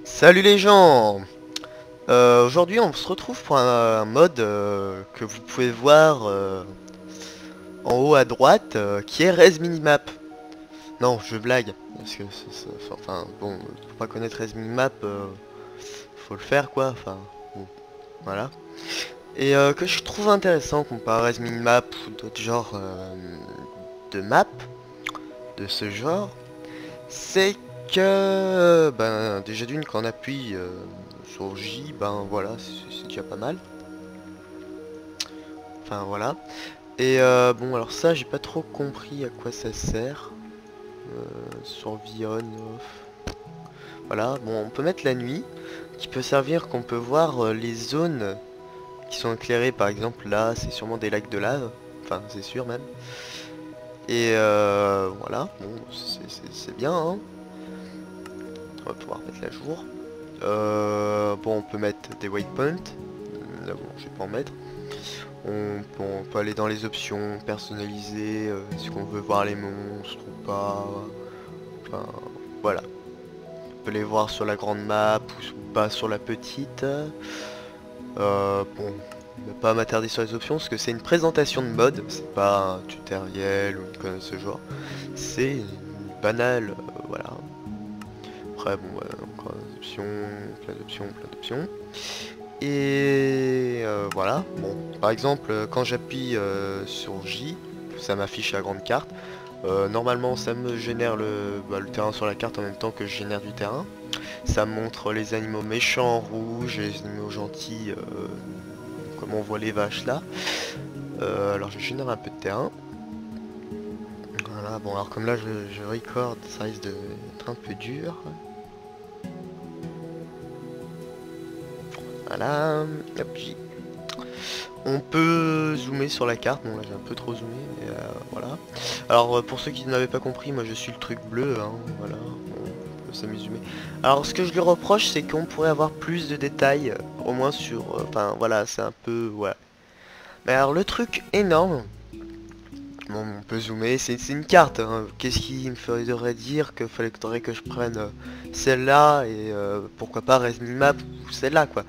Salut les gens. Aujourd'hui on se retrouve pour un mode que vous pouvez voir en haut à droite qui est Res Minimap. Non, je blague, parce que enfin bon, pour pas connaître Res Minimap, faut le faire quoi, enfin bon, voilà. Et que je trouve intéressant comparé à Res Minimap ou d'autres genres de map de ce genre, c'est que ben déjà d'une quand on appuie sur J, ben voilà, c'est déjà pas mal. Enfin voilà. Et bon alors ça j'ai pas trop compris à quoi ça sert. Survie on, off. Voilà, bon on peut mettre la nuit, qui peut servir qu'on peut voir les zones qui sont éclairées, par exemple là c'est sûrement des lacs de lave, enfin c'est sûr même. Et voilà, bon c'est bien hein. On va pouvoir mettre la jour. Bon on peut mettre des waypoints, là bon je vais pas en mettre. On peut aller dans les options, personnaliser, est-ce qu'on veut voir les monstres ou pas. Enfin, voilà. On peut les voir sur la grande map ou pas sur la petite. Bon, je vais pas m'attarder sur les options parce que c'est une présentation de mode, c'est pas un tutoriel ou une connerie de ce genre. C'est une banale, voilà. Après, bon, encore des options, plein d'options, plein d'options. Et voilà, bon, par exemple, quand j'appuie sur J, ça m'affiche la grande carte. Normalement, ça me génère le terrain sur la carte en même temps que je génère du terrain. Ça me montre les animaux méchants en rouge et les animaux gentils, comme on voit les vaches là. Alors, je génère un peu de terrain. Voilà, bon, alors comme là, je record, ça risque d'être un peu dur. Voilà, hop, J. On peut zoomer sur la carte, bon là j'ai un peu trop zoomé, mais voilà. Alors pour ceux qui n'avaient pas compris, moi je suis le truc bleu, hein, voilà, on peut s'amuser. Alors ce que je lui reproche c'est qu'on pourrait avoir plus de détails, au moins sur, enfin voilà, c'est un peu, ouais. Mais alors le truc énorme, bon on peut zoomer, c'est une carte, hein. Qu'est-ce qui me ferait dire qu'il faudrait que je prenne celle-là et pourquoi pas Resmimap ou celle-là quoi.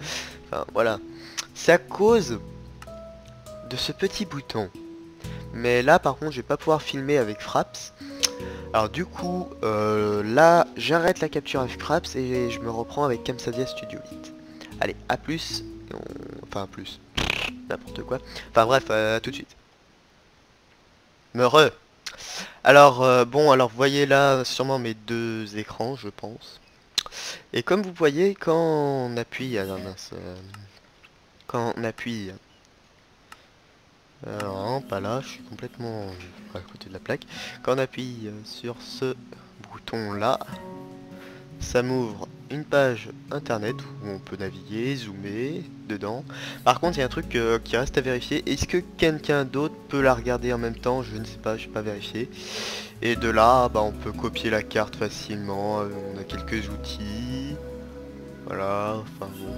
Enfin voilà, c'est à cause de ce petit bouton. Mais là par contre je vais pas pouvoir filmer avec Fraps. Alors du coup là j'arrête la capture avec Fraps et je me reprends avec Camsadia Studio 8. Allez à plus. Enfin à plus. N'importe quoi. Enfin bref à tout de suite. Meureux. Alors bon alors vous voyez là sûrement mes deux écrans je pense. Et comme vous voyez quand on appuie. Ah non mince. Quand on appuie. Alors non, pas là, je suis complètement à côté de la plaque. Quand on appuie sur ce bouton là, ça m'ouvre une page internet où on peut naviguer, zoomer dedans. Par contre, il y a un truc qui reste à vérifier. Est-ce que quelqu'un d'autre peut la regarder en même temps? Je ne sais pas, je n'ai pas vérifié. Et de là, bah, on peut copier la carte facilement. On a quelques outils. Voilà, enfin bon.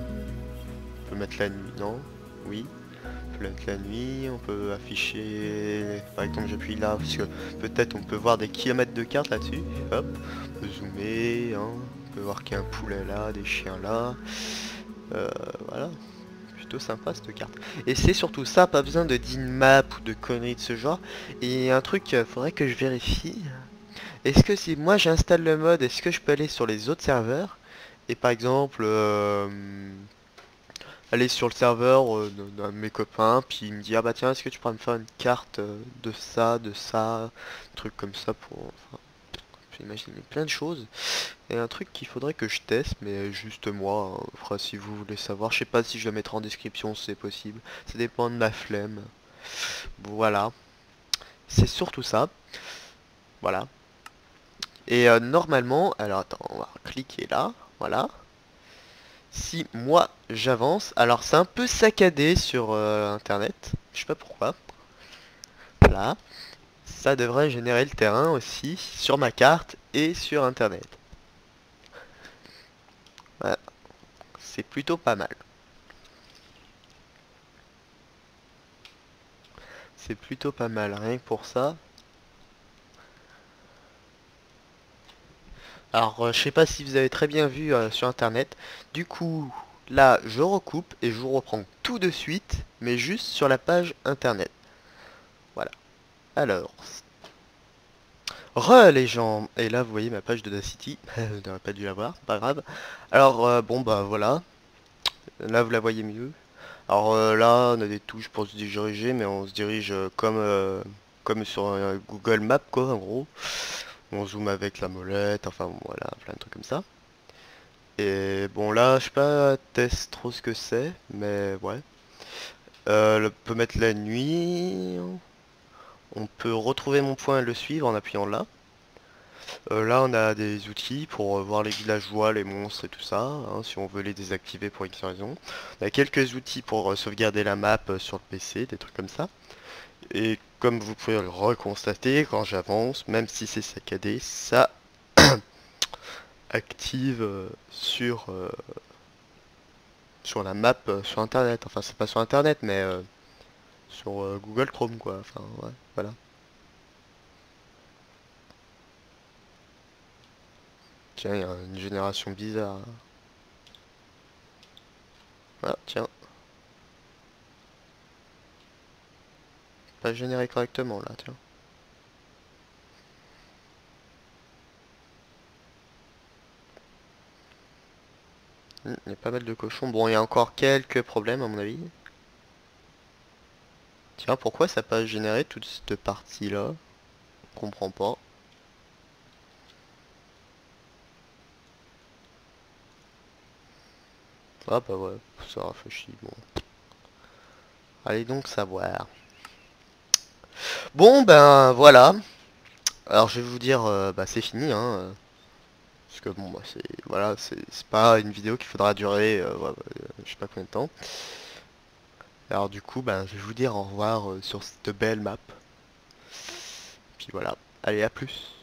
On peut mettre la nuit, non? Oui. On peut mettre la nuit, on peut afficher. Par exemple, j'appuie là parce que peut-être on peut voir des kilomètres de carte là-dessus. Hop, on peut zoomer, hein. On peut voir qu'il y a un poulet là, des chiens là. Voilà, plutôt sympa cette carte. Et c'est surtout ça, pas besoin de map ou de conneries de ce genre. Et un truc, faudrait que je vérifie. Est-ce que si moi j'installe le mode, est-ce que je peux aller sur les autres serveurs et par exemple aller sur le serveur d'un de mes copains, puis il me dit ah bah tiens est-ce que tu pourrais me faire une carte de ça, truc comme ça pour. Enfin, j'ai imaginé plein de choses. Et un truc qu'il faudrait que je teste, mais juste moi, hein. Enfin, si vous voulez savoir, je sais pas si je le mettrai en description si c'est possible. Ça dépend de ma flemme. Voilà. C'est surtout ça. Voilà. Et normalement, alors attends, on va cliquer là. Voilà. Si moi j'avance, alors c'est un peu saccadé sur internet, je sais pas pourquoi. Voilà, ça devrait générer le terrain aussi sur ma carte et sur internet. Voilà, c'est plutôt pas mal. C'est plutôt pas mal, rien que pour ça. Alors, je sais pas si vous avez très bien vu sur internet. Du coup, là, je recoupe et je vous reprends tout de suite, mais juste sur la page internet. Voilà. Alors, les gens. Et là, vous voyez ma page d'Audacity. Vous n'aurez pas dû la voir, pas grave. Alors, bon, bah voilà. Là, vous la voyez mieux. Alors là, on a des touches pour se diriger, mais on se dirige comme sur Google Maps, quoi, en gros. On zoome avec la molette, enfin bon, voilà, plein de trucs comme ça. Et bon là, je sais pas test trop ce que c'est, mais ouais. On peut mettre la nuit. On peut retrouver mon point et le suivre en appuyant là. Là, on a des outils pour voir les villageois, les monstres et tout ça, hein, si on veut les désactiver pour X raison. On a quelques outils pour sauvegarder la map sur le PC, des trucs comme ça. Et comme vous pouvez le reconstater, quand j'avance, même si c'est saccadé, ça active sur la map sur internet. Enfin, c'est pas sur internet, mais sur Google Chrome, quoi. Enfin, ouais, voilà. Tiens, il y a une génération bizarre. Ah, tiens, pas généré correctement là, tiens. Il y a pas mal de cochons. Bon, il y a encore quelques problèmes à mon avis. Tiens, pourquoi ça n'a pas généré toute cette partie-là? Je comprends pas. Ah bah ouais, ça rafraîchit, bon. Allez donc savoir. Bon ben voilà. Alors je vais vous dire, bah c'est fini, hein. Parce que bon, bah c'est voilà, c'est pas une vidéo qu'il faudra durer, ouais, je sais pas combien de temps. Alors du coup, ben je vais vous dire au revoir sur cette belle map. Puis voilà. Allez, à plus.